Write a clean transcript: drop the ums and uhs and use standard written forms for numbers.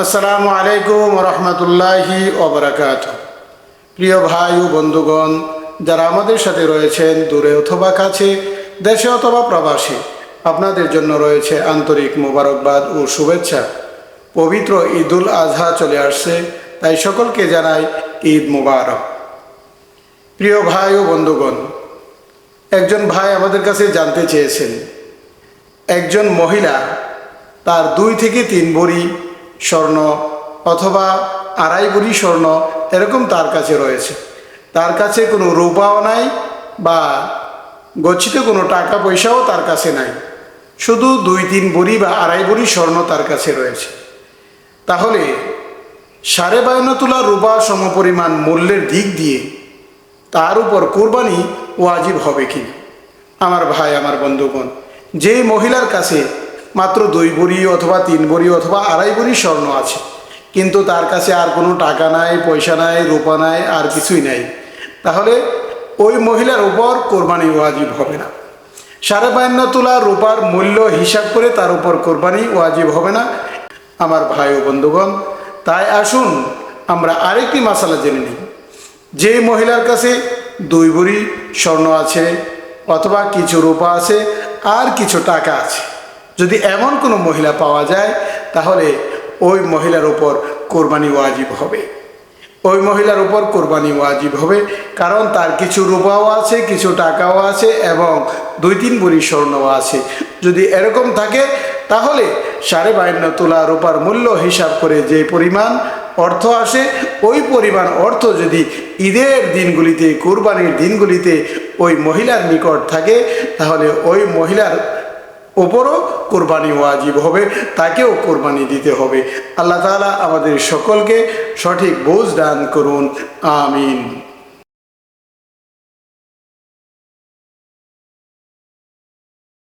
আসসালামু আলাইকুম রহমতুল্লাহি ওবরাকাতুহু। প্রিয় ভাই ও বন্ধুগণ, যারা আমাদের সাথে রয়েছেন দূরে অথবা কাছে, দেশে অথবা প্রবাসে, আপনাদের জন্য রয়েছে আন্তরিক মোবারকবাদ ও শুভেচ্ছা। পবিত্র ঈদুল আজহা চলে আসছে, তাই সকলকে জানাই ঈদ মুবারক। প্রিয় ভাই ও বন্ধুগণ, একজন ভাই আমাদের কাছে জানতে চেয়েছেন, একজন মহিলা তার 2 থেকে 3 ভরি স্বর্ণ অথবা 2.5 ভরি স্বর্ণ এরকম তার কাছে রয়েছে। তার কাছে কোনো রূপাও নাই বা গচ্ছিত কোনো টাকা পয়সাও তার কাছে নাই, শুধু 2-3 ভরি বা 2.5 ভরি স্বর্ণ তার কাছে রয়েছে। তাহলে 52.5 তোলা রূপা সমপরিমাণ মূল্যের দিক দিয়ে তার উপর কোরবানি ওয়াজিব হবে কি? আমার ভাই, আমার বন্ধুগণ, যে মহিলার কাছে মাত্র 2 ভরি অথবা 3 ভরি অথবা 2.5 ভরি স্বর্ণ আছে, কিন্তু তার কাছে আর কোনো টাকা নাই, পয়সা নাই, রূপা নাই, আর কিছুই নাই, তাহলে ওই মহিলার উপর কোরবানি ওয়াজিব হবে না। 52.5 তোলা রূপার মূল্য হিসাব করে তার উপর কোরবানি ওয়াজিব হবে না আমার ভাই ও বন্ধুগণ। তাই আসুন আমরা আরেকটি মাসালা জেনে নিই। যে মহিলার কাছে 2 ভরি স্বর্ণ আছে অথবা কিছু রূপা আছে আর কিছু টাকা আছে, যদি এমন কোনো মহিলা পাওয়া যায়, তাহলে ওই মহিলার উপর কোরবানি ওয়াজিব হবে। ওই মহিলার উপর কোরবানি ওয়াজিব হবে, কারণ তার কিছু রূপাও আছে, কিছু টাকাও আছে এবং 2-3 ভরি স্বর্ণও আছে। যদি এরকম থাকে, তাহলে 52.5 তোলা রূপার মূল্য হিসাব করে যে পরিমাণ অর্থ আসে, ওই পরিমাণ অর্থ যদি ঈদের দিনগুলিতে, কোরবানির দিনগুলিতে ওই মহিলার নিকট থাকে, তাহলে ওই মহিলার ওপরও কোরবানি ওয়াজিব হবে, তাকেও কোরবানি দিতে হবে। আল্লাহ তাআলা আমাদের সকলকে সঠিক বুঝ দান করুন, আমিন।